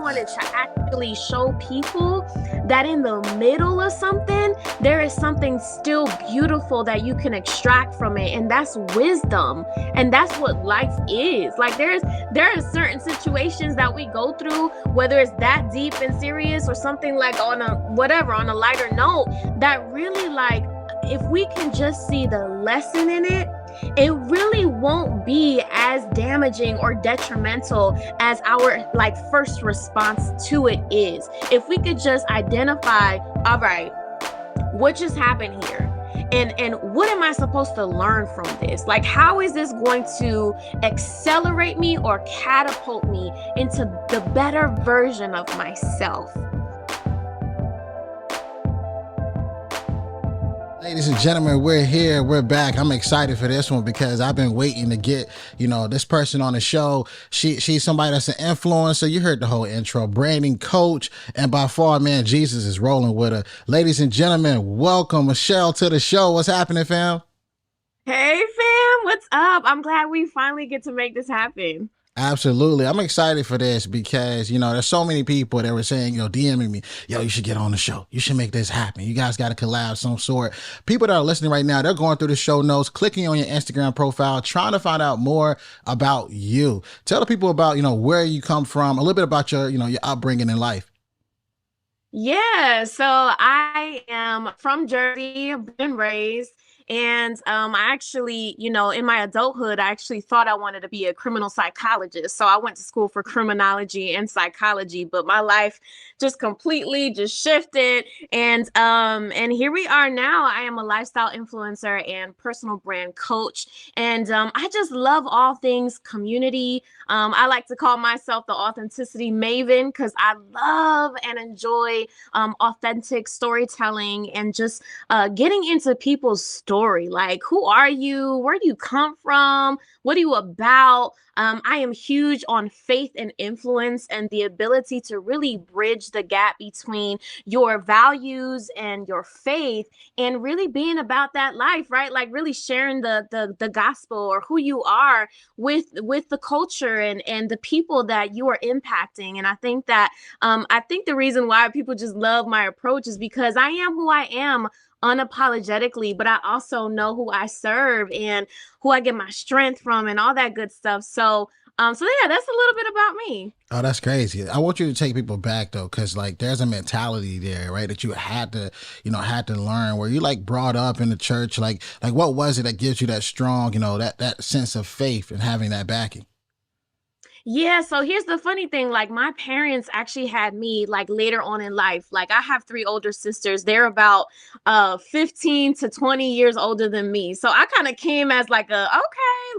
wanted to actually show people that in the middle of something, there is something still beautiful that you can extract from it. And that's wisdom. And that's what life is. Like there are certain situations that we go through, whether it's that deep and serious or something like on a lighter note, that really, like, if we can just see the lesson in it, it really won't be as damaging or detrimental as our like first response to it is. If we could just identify, all right, what just happened here? And what am I supposed to learn from this? Like, how is this going to accelerate me or catapult me into the better version of myself? Ladies and gentlemen, we're here. We're back. I'm excited for this one because I've been waiting to get, this person on the show. She's somebody that's an influencer. You heard the whole intro, branding coach. And by far, man, Jesus is rolling with her. Ladies and gentlemen, welcome Michelle to the show. What's happening, fam? Hey, fam. What's up? I'm glad we finally get to make this happen. Absolutely. I'm excited for this because, there's so many people that were saying, DMing me, you should get on the show. You should make this happen. You guys got to collab of some sort. People that are listening right now, they're going through the show notes, clicking on your Instagram profile, trying to find out more about you. Tell the people about, where you come from, a little bit about your, your upbringing in life. Yeah. So I am from Jersey, born and raised. And I actually, in my adulthood, I actually thought I wanted to be a criminal psychologist. So I went to school for criminology and psychology, but my life just completely just shifted. And here we are now. I am a lifestyle influencer and personal brand coach. And I just love all things community. I like to call myself the authenticity maven because I love and enjoy authentic storytelling and just getting into people's story. Like, who are you? Where do you come from? What are you about? I am huge on faith and influence and the ability to really bridge the gap between your values and your faith and really being about that life, right? Like really sharing the gospel or who you are with the culture and the people that you are impacting. And I think that the reason why people just love my approach is because I am who I am unapologetically, but I also know who I serve and who I get my strength from and all that good stuff. So yeah, that's a little bit about me. Oh, that's crazy. I want you to take people back though, because like there's a mentality there, right? That you had to learn. Where you like brought up in the church, like what was it that gives you that strong, that sense of faith and having that backing? Yeah, so here's the funny thing, like my parents actually had me like later on in life. Like I have 3 older sisters. They're about 15 to 20 years older than me. So I kind of came as like a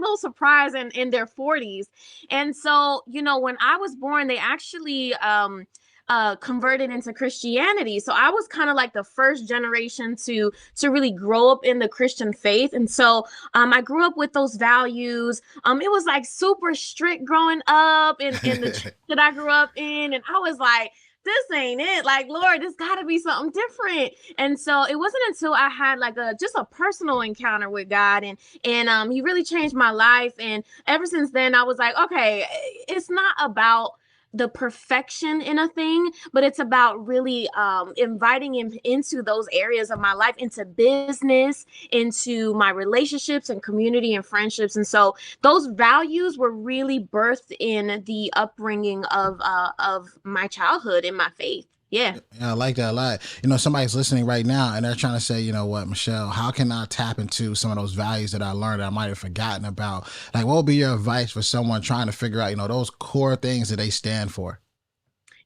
little surprise in their 40s. And so, when I was born, they actually converted into Christianity. So I was kind of like the first generation to really grow up in the Christian faith. And so I grew up with those values. It was like super strict growing up in the church that I grew up in. And I was like, this ain't it. Like, Lord, there's got to be something different. And so it wasn't until I had like just a personal encounter with God and he really changed my life. And ever since then, I was like, okay, it's not about the perfection in a thing, but it's about really inviting him into those areas of my life, into business, into my relationships and community and friendships. And so those values were really birthed in the upbringing of my childhood and my faith. Yeah, I like that a lot. Somebody's listening right now and they're trying to say, you know what, Michelle, how can I tap into some of those values that I learned that I might have forgotten about? Like, what would be your advice for someone trying to figure out, those core things that they stand for?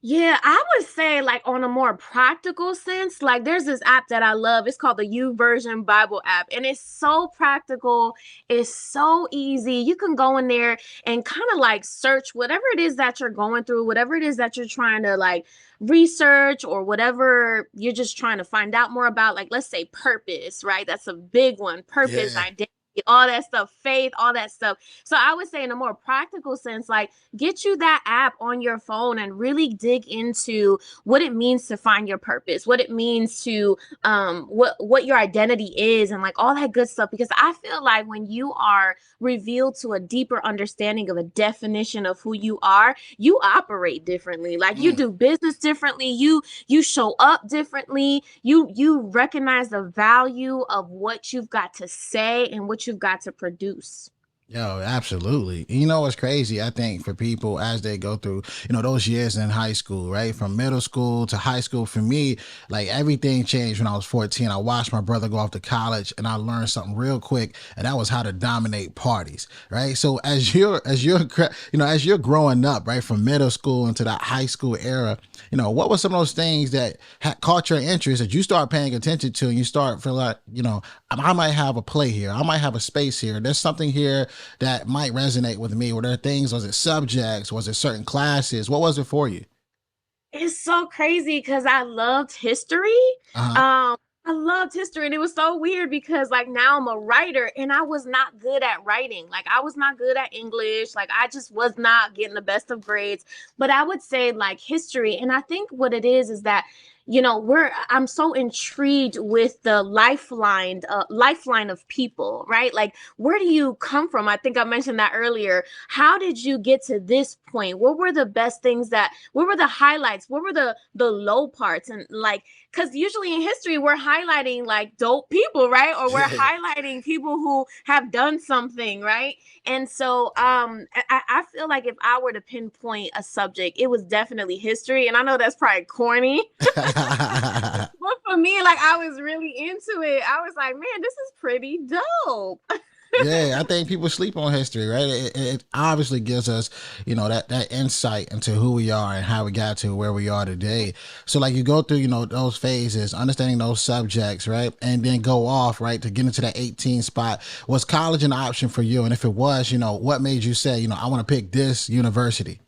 Yeah, I would say like on a more practical sense, like there's this app that I love. It's called the YouVersion Bible app. And it's so practical. It's so easy. You can go in there and kind of like search whatever it is that you're going through, whatever it is that you're trying to like research or whatever you're just trying to find out more about. Like, let's say purpose, right? That's a big one. Purpose, Yeah. identity. all that stuff, faith, all that stuff. So I would say in a more practical sense, like get you that app on your phone and really dig into what it means to find your purpose, what it means to what your identity is and like all that good stuff. Because I feel like when you are revealed to a deeper understanding of a definition of who you operate differently. Like you Mm. do business differently, you show up differently, you recognize the value of what you've got to say and what you've got to produce. Yo, absolutely. You know what's crazy? I think for people as they go through, those years in high school, right? From middle school to high school, for me, like everything changed when I was 14. I watched my brother go off to college and I learned something real quick, and that was how to dominate parties, right? So as you're growing up, right, from middle school into that high school era, what were some of those things that caught your interest that you start paying attention to and you start feeling like, I might have a play here. I might have a space here. There's something here that might resonate with me? Were there things, was it subjects? Was it certain classes? What was it for you? It's so crazy because I loved history. Uh-huh. Um, I loved history, and it was so weird because like now I'm a writer and I was not good at writing. Like I was not good at English. Like I just was not getting the best of grades. But I would say like history, and I think what it is that I'm so intrigued with the lifeline of people, right? Like where do you come from? I think I mentioned that earlier. How did you get to this point? What were the best things what were the highlights? What were the low parts? And like, because usually in history we're highlighting like dope people, right? Or we're highlighting people who have done something, right? And so I feel like if I were to pinpoint a subject, it was definitely history. And I know that's probably corny. But for me, like I was really into it. I was like, man, this is pretty dope. Yeah, I think people sleep on history, right? It obviously gives us, that insight into who we are and how we got to where we are today. So, like, you go through, those phases, understanding those subjects, right, and then go off, right, to get into that 18 spot. Was college an option for you? And if it was, what made you say, I want to pick this university?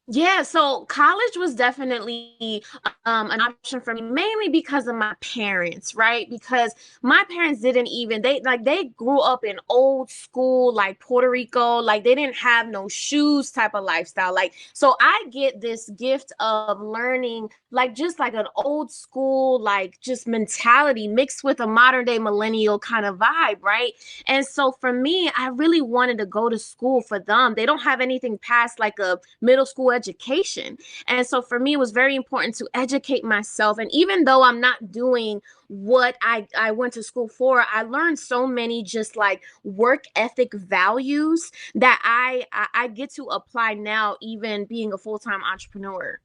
Yeah, so college was definitely an option for me, mainly because of my parents, right? Because my parents didn't even they grew up in old school like Puerto Rico, like they didn't have no shoes type of lifestyle. Like so I get this gift of learning like just like an old school like just mentality mixed with a modern day millennial kind of vibe, right? And so for me, I really wanted to go to school for them. They don't have anything past like a middle school education. And so for me, it was very important to educate myself. And even though I'm not doing what I went to school for, I learned so many just like work ethic values that I get to apply now, even being a full-time entrepreneur.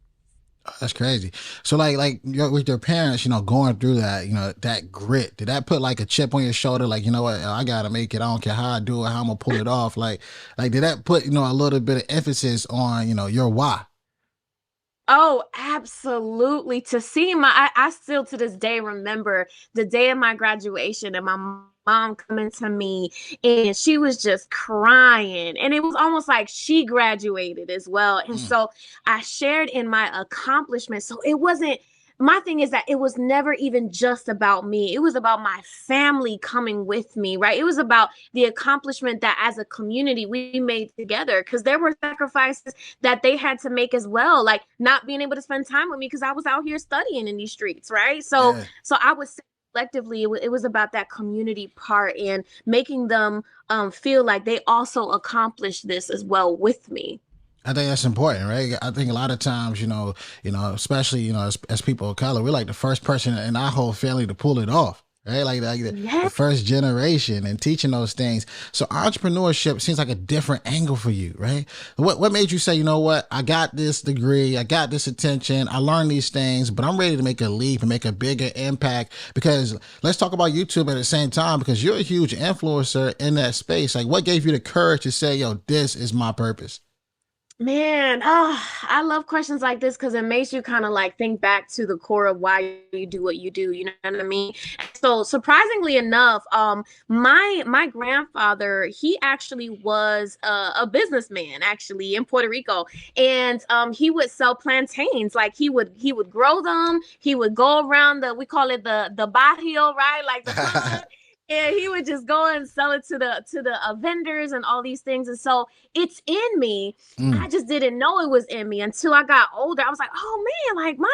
That's crazy. So with your parents, going through that, that grit, did that put like a chip on your shoulder? Like, you know what, I gotta make it. I don't care how I do it, how I'm gonna pull it off. Like did that put, a little bit of emphasis on, your why? Oh, absolutely. To see I still to this day remember the day of my graduation and my mom coming to me and she was just crying. And it was almost like she graduated as well. And Mm. so I shared in my accomplishments. So it wasn't my thing is that it was never even just about me. It was about my family coming with me, right? It was about the accomplishment that as a community we made together because there were sacrifices that they had to make as well, like not being able to spend time with me because I was out here studying in these streets, right? So Yeah. so I would say collectively it was about that community part and making them feel like they also accomplished this as well with me. I think that's important, right? I think a lot of times, especially, as people of color, we're like the first person in our whole family to pull it off, right? Like the Yes. first generation and teaching those things. So entrepreneurship seems like a different angle for you, right? What made you say, you know what? I got this degree, I got this attention, I learned these things, but I'm ready to make a leap and make a bigger impact because let's talk about YouTube at the same time because you're a huge influencer in that space. Like what gave you the courage to say, yo, this is my purpose? Man, I love questions like this because it makes you kind of like think back to the core of why you do what you do. You know what I mean? So surprisingly enough, my grandfather he actually was a businessman actually in Puerto Rico, and he would sell plantains. Like he would grow them. He would go around the we call it the barrio, right? Like the hood. And he would just go and sell it to the vendors and all these things. And so it's in me. Mm. I just didn't know it was in me until I got older. I was like, oh man, like my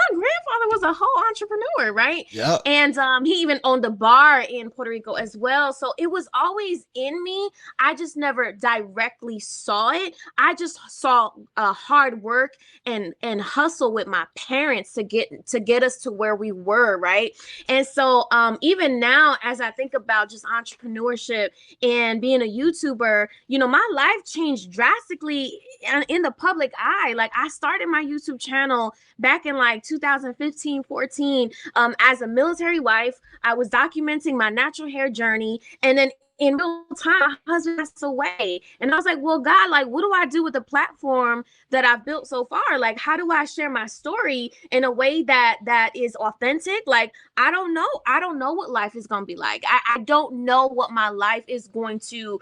grandfather was a whole entrepreneur, right? Yep. And he even owned a bar in Puerto Rico as well. So it was always in me. I just never directly saw it. I just saw hard work and hustle with my parents to get us to where we were, right? And so even now, as I think about just entrepreneurship and being a YouTuber, my life changed drastically in the public eye. Like I started my YouTube channel back in like 2015, 14, as a military wife. I was documenting my natural hair journey. And then in real time, my husband passed away. And I was like, well, God, like, what do I do with the platform that I've built so far? Like, how do I share my story in a way that is authentic? Like, I don't know. I don't know what life is going to be like. I don't know what my life is going to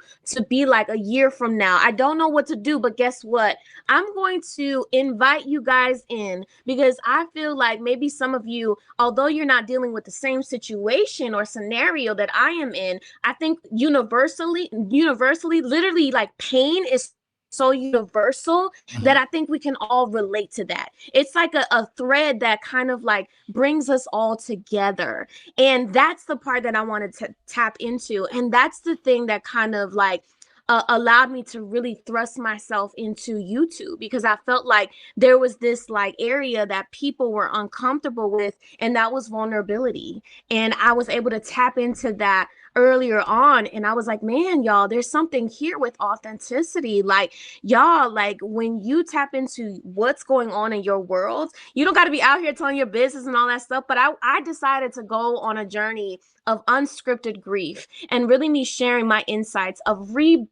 be like a year from now. I don't know what to do, but guess what? I'm going to invite you guys in because I feel like maybe some of you, although you're not dealing with the same situation or scenario that I am in, I think universally, literally like pain is so universal that Mhm. I think we can all relate to that. It's like a thread that kind of like brings us all together. And that's the part that I wanted to tap into. And that's the thing that kind of like allowed me to really thrust myself into YouTube because I felt like there was this like area that people were uncomfortable with, and that was vulnerability. And I was able to tap into that earlier on, and I was like, man, y'all, there's something here with authenticity. Like, y'all, like when you tap into what's going on in your world, you don't got to be out here telling your business and all that stuff. But I decided to go on a journey of unscripted grief and really me sharing my insights of rebuilding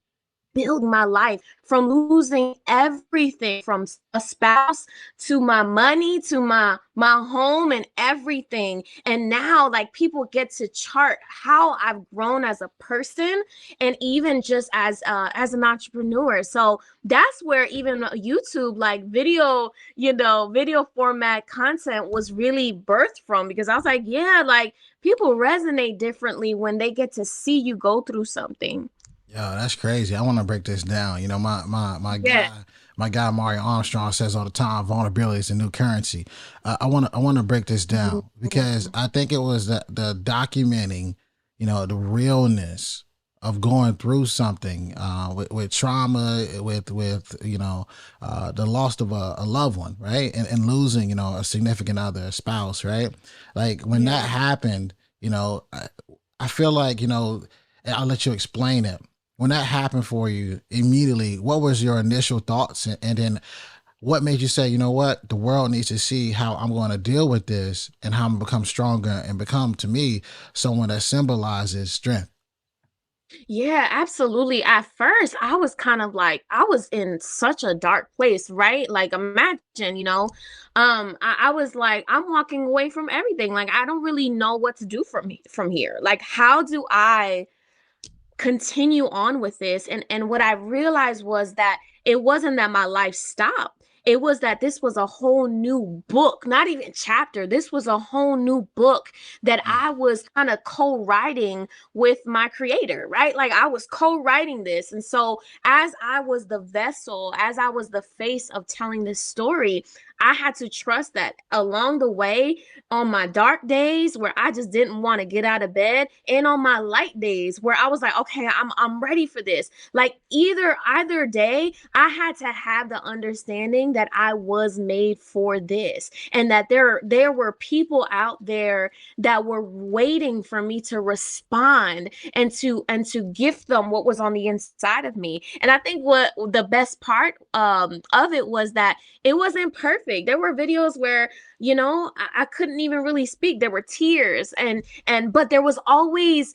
my life from losing everything, from a spouse to my money to my home and everything. And now like people get to chart how I've grown as a person and even just as an entrepreneur. So that's where even YouTube, like video format content was really birthed from, because I was like, yeah, like people resonate differently when they get to see you go through something. Yo, that's crazy. I want to break this down. My Yeah. guy Mario Armstrong says all the time, vulnerability is a new currency. I want to break this down because I think it was the documenting, the realness of going through something with trauma, with the loss of a loved one, right, and losing a significant other, a spouse, right. Like when that Yeah. happened, I feel like and I'll let you explain it when that happened for you immediately. What was your initial thoughts, and then what made you say, you know what, the world needs to see how I'm going to deal with this and how I'm going to become stronger and become, to me, someone that symbolizes strength. Yeah, absolutely. At first, I was kind of like, I was in such a dark place, right? Like, imagine, I was like, I'm walking away from everything. Like, I don't really know what to do from here. Like, how do I continue on with this? And what I realized was that it wasn't that my life stopped. It was that this was a whole new book, not even chapter. This was a whole new book that Mm. I was kind of co-writing with my creator, right? Like I was co-writing this. And so as I was the vessel, as I was the face of telling this story, I had to trust that along the way, on my dark days where I just didn't want to get out of bed, and on my light days where I was like, okay, I'm ready for this. Like either day, I had to have the understanding that I was made for this, and that there were people out there that were waiting for me to respond and to gift them what was on the inside of me. And I think what the best part of it was that it wasn't perfect. There were videos where, I couldn't even really speak. There were tears but there was always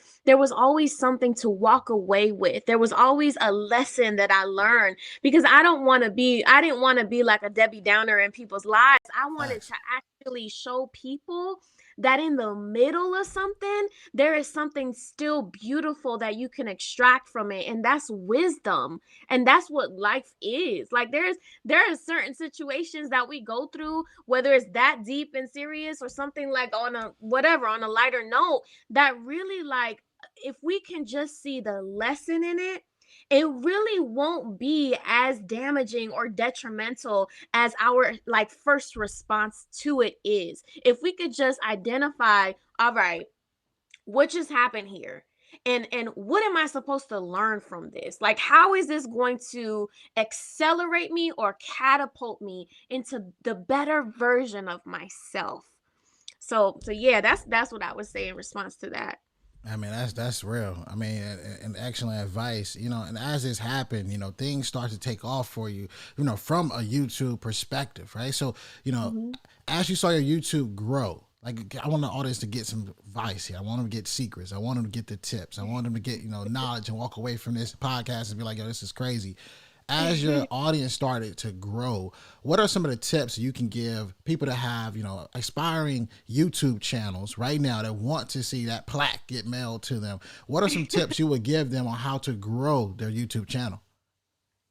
something to walk away with. There was always a lesson that I learned, because I didn't want to be like a Debbie Downer in people's lives. I wanted Facts. to actually show people that in the middle of something, there is something still beautiful that you can extract from it. And that's wisdom. And that's what life is. Like there are certain situations that we go through, whether it's that deep and serious or something like on a lighter note, that really like if we can just see the lesson in it, it really won't be as damaging or detrimental as our like first response to it is. If we could just identify, all right, what just happened here, and what am I supposed to learn from this? Like, how is this going to accelerate me or catapult me into the better version of myself? So yeah, that's what I would say in response to that. I mean, that's real. I mean, and excellent advice. And as this happened, things start to take off for you. From a YouTube perspective, right? So, Mhm. as you saw your YouTube grow, like I want the audience to get some advice here. I want them to get secrets. I want them to get the tips. I want them to get knowledge and walk away from this podcast and be like, yo, this is crazy. As your audience started to grow, what are some of the tips you can give people that have, aspiring YouTube channels right now that want to see that plaque get mailed to them? What are some tips you would give them on how to grow their YouTube channel?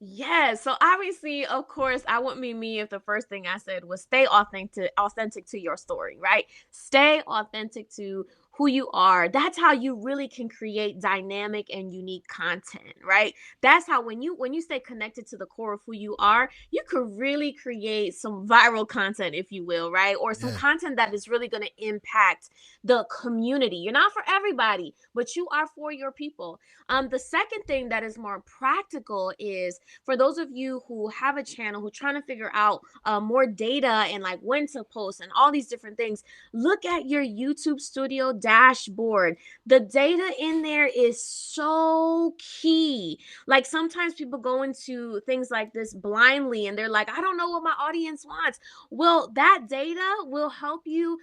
Yes. So obviously, of course, I wouldn't be me if the first thing I said was stay authentic to your story, right? Stay authentic to who you are. That's how you really can create dynamic and unique content, right? That's how when you stay connected to the core of who you are, you could really create some viral content, if you will, right? Or some Yeah. content that is really going to impact the community. You're not for everybody, but you are for your people. The second thing that is more practical is for those of you who have a channel who trying to figure out more data and like when to post and all these different things, look at your YouTube studio dashboard. The data in there is so key. Like sometimes people go into things like this blindly and they're like, I don't know what my audience wants. Well, that data will help you,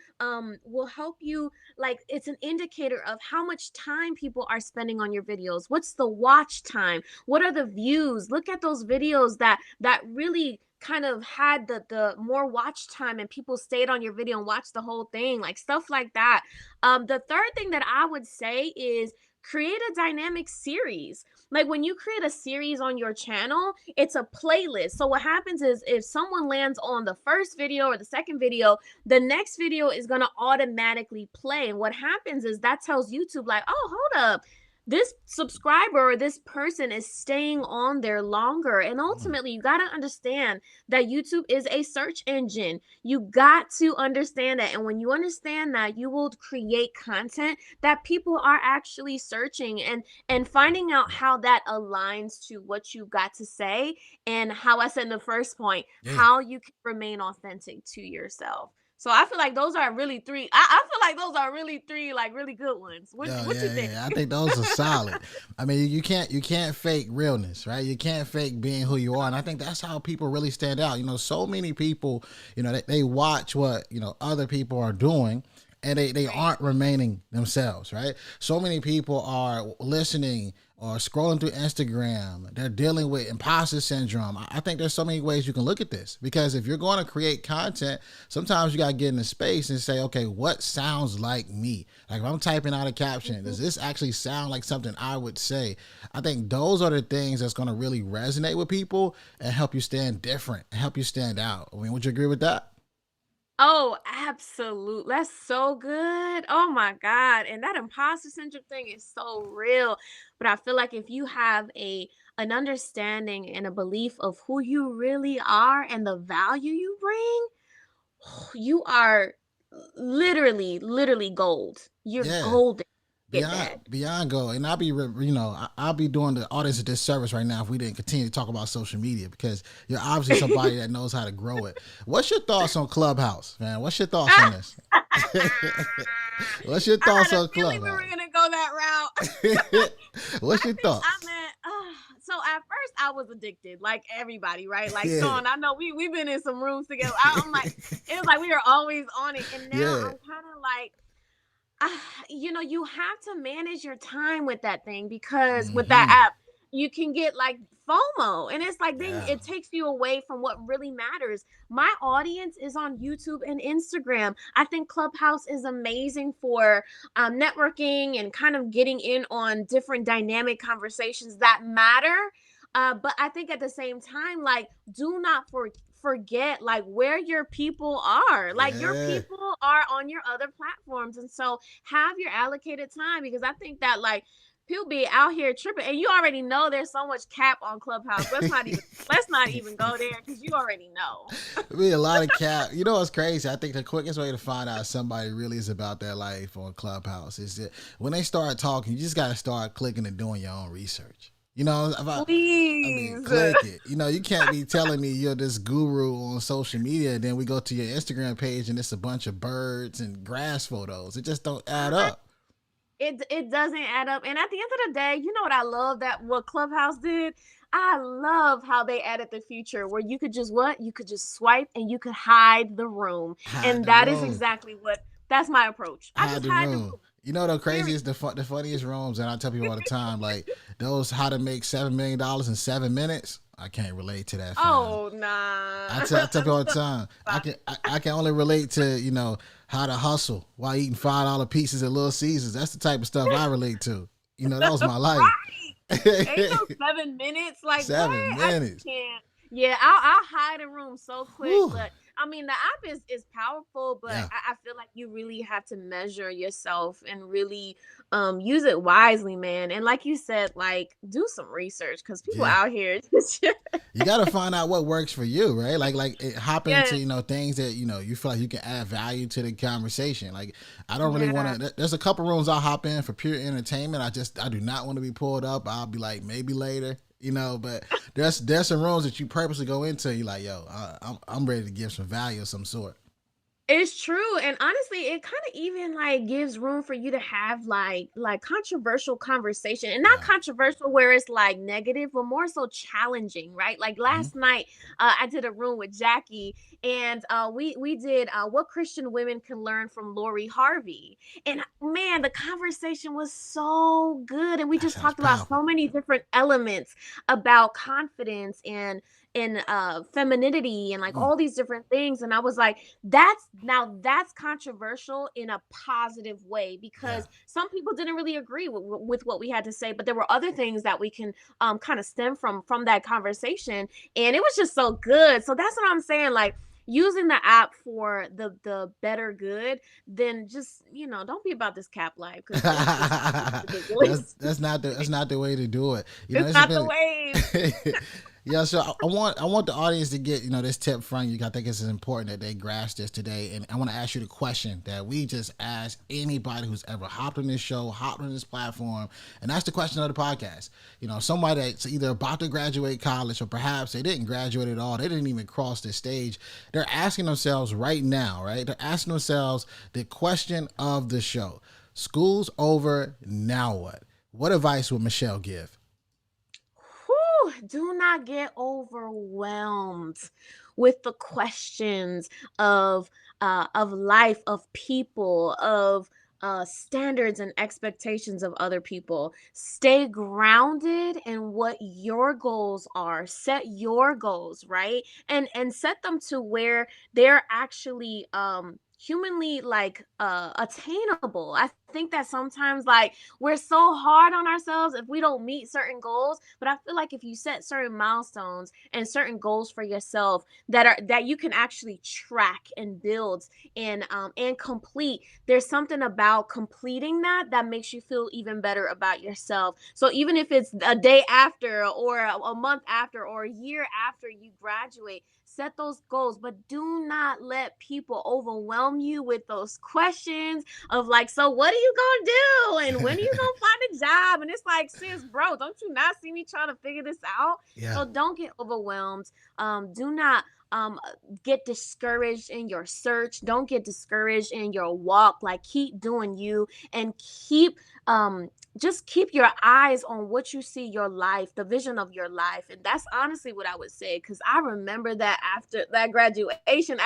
like it's an indicator of how much time people are spending on your videos. What's the watch time? What are the views? Look at those videos that really kind of had the more watch time and people stayed on your video and watched the whole thing, like stuff like that. The third thing that I would say is create a dynamic series. Like when you create a series on your channel, it's a playlist. So what happens is if someone lands on the first video or the second video, the next video is going to automatically play. And what happens is that tells YouTube like, oh, hold up, this subscriber or this person is staying on there longer. And Mm. ultimately, you got to understand that YouTube is a search engine. You got to understand that. And when you understand that, you will create content that people are actually searching and finding out how that aligns to what you got to say, and how I said in the first point, Yeah. how you can remain authentic to yourself. So I feel like those are really three. I feel like those are really three like really good ones. What Yeah, what you yeah, think? yeah. I think those are solid. I mean, you can't fake realness, right? You can't fake being who you are, and I think that's how people really stand out. So many people, they watch what other people are doing, and they Right. aren't remaining themselves, right? So many people are listening or scrolling through Instagram. They're dealing with imposter syndrome. I think there's so many ways you can look at this, because if you're going to create content, sometimes you got to get in the space and say, okay, what sounds like me? Like if I'm typing out a caption, Mhm. does this actually sound like something I would say? I think those are the things that's going to really resonate with people and help you stand different and help you stand out. I mean, would you agree with that? Oh, absolutely. That's so good. Oh my God. And that imposter syndrome thing is so real. But I feel like if you have a an understanding and a belief of who you really are and the value you bring, you are literally gold. You're Yeah. golden. Get Beyond that. beyond go, and I'll be doing the audience a disservice right now if we didn't continue to talk about social media, because you're obviously somebody that knows how to grow it. What's your thoughts on Clubhouse, man? What's your thoughts on this? What's your I thoughts had a on feeling we were Clubhouse? gonna go that route. What's your I thoughts? meant, so at first I was addicted, like everybody, right? Like Yeah, Shawn, I know we've been in some rooms together. I'm like, it was like we were always on it, and now yeah. I'm kind of like, you have to manage your time with that thing, because with that Hmm. app, you can get like FOMO, and it's like then Yeah, it takes you away from what really matters. My audience is on YouTube and Instagram. I think Clubhouse is amazing for networking and kind of getting in on different dynamic conversations that matter. But I think at the same time, like, do not forget like where your people are. Like your Yeah. people are on your other platforms. And so have your allocated time, because I think that like people be out here tripping, and you already know there's so much cap on Clubhouse. Let's not even go there, because you already know. Be a lot of cap. You know what's crazy? I think the quickest way to find out if somebody really is about their life on Clubhouse is that when they start talking, you just got to start clicking and doing your own research. You know, I mean, Please. click it. You know, you can't be telling me you're this guru on social media, and then we go to your Instagram page and it's a bunch of birds and grass photos. It just don't add up. It doesn't add up. And at the end of the day, you know what I love that what Clubhouse did? I love how they added the feature where you could just what? You could just swipe and you could hide the room. Hide And the that is room. exactly what that's my approach. I Hide just the hide the room. room. You know the Period. craziest, the funniest rooms, and I tell people all the time, like those how to make $7 million in 7 minutes. I can't relate to that, fam. Oh nah. I tell people all the time. I can only relate to how to hustle while eating $5 pizzas at Little Caesars. That's the type of stuff I relate to. You know, that was my life. Right. Ain't no 7 minutes. Like what? Seven I just minutes. can't. Yeah, I'll hide a room so quick. Whew. But I mean, the app is powerful, but Yeah. I feel like you really have to measure yourself and really use it wisely, man. And like you said, like do some research, because people Yeah. out here You got to find out what works for you, right? Hop into yeah, things that you feel like you can add value to the conversation. Like I don't really yeah. want to. There's a couple rooms I'll hop in for pure entertainment. I do not want to be pulled up. I'll be like maybe later, but there's some rooms that you purposely go into. You're like, yo, I'm ready to give some value of some sort. It's true. And honestly, it kind of even like gives room for you to have like controversial conversation, and not Yeah. controversial where it's like negative, but more so challenging, right? Like Hmm. last night, I did a room with Jackie, and we did what Christian women can learn from Lori Harvey. And man, the conversation was so good. And we That just sounds talked about powerful. so many different elements about confidence and femininity and like Mm, all these different things. And I was like, that's controversial in a positive way, yeah. because some people didn't really agree with what we had to say, but there were other things that we can kind of stem from that conversation, and it was just so good. So that's what I'm saying, like using the app for the better good, then just don't be about this cap life, because it's ridiculous. that's not the way to do it. It's This has not the been way. yeah. So I want the audience to get this tip from you. I think it's important that they grasp this today. And I want to ask you the question that we just asked anybody who's ever hopped on this show, hopped on this platform, and that's the question of the podcast. Somebody that's either about to graduate college, or perhaps they didn't graduate at all. They didn't even cross this stage. They're asking themselves right now, right? They're asking themselves the question of the show. School's over, now what? What advice would Michelle give? Whew, do not get overwhelmed with the questions of life, of people, of standards and expectations of other people. Stay grounded in what your goals are. Set your goals, right? And set them to where they're actually humanly like attainable. I think that sometimes like we're so hard on ourselves if we don't meet certain goals, but I feel like if you set certain milestones and certain goals for yourself that you can actually track and build and complete, there's something about completing that makes you feel even better about yourself. So even if it's a day after, or a month after, or a year after you graduate, set those goals, but do not let people overwhelm you with those questions of like, so what are you gonna do, and when are you gonna find a job? And it's like, sis, bro, don't you not see me trying to figure this out? Yeah. So don't get overwhelmed. Do not get discouraged in your search. Don't get discouraged in your walk. Like keep doing you, and um just keep your eyes on what you see your life, the vision of your life. And that's honestly what I would say, because I remember that after graduation,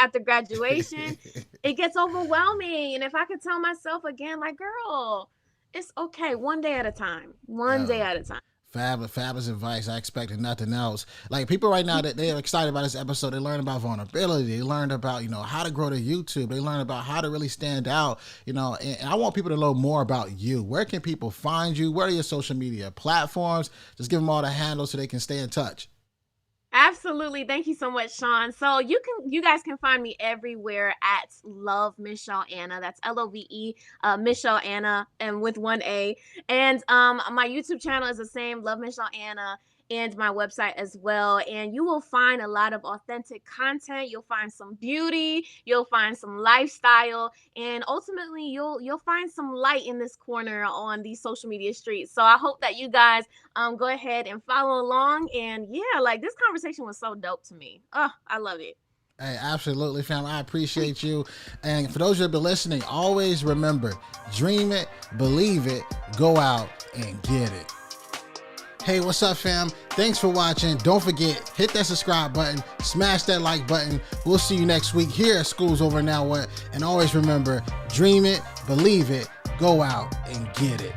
it gets overwhelming. And if I could tell myself again, like, girl, it's okay, one day at a time, one day Yo, at a time. fabulous advice. I expected nothing else. Like people right now that they're excited about this episode, they learned about vulnerability. They learned about how to grow their YouTube. They learned about how to really stand out. And I want people to know more about you. Where can people find you? Where are your social media platforms? Just give them all the handles so they can stay in touch. Absolutely. Thank you so much, Shawn. So you guys can find me everywhere at Love Miss Shaw Anna. That's LOVE, Miss Shaw Anna, and with one A. And my YouTube channel is the same, Love Miss Shaw Anna, and my website as well. And you will find a lot of authentic content. You'll find some beauty, you'll find some lifestyle, and ultimately you'll find some light in this corner on these social media streets. So I hope that you guys go ahead and follow along. And yeah, like this conversation was so dope to me. Oh, I love it. Hey, absolutely, fam. I appreciate you. And for those who have been listening, always remember, dream it, believe it, go out and get it. Hey, what's up, fam? Thanks for watching. Don't forget, hit that subscribe button, smash that like button. We'll see you next week here at School's Over Now What. And always remember, dream it, believe it, go out and get it.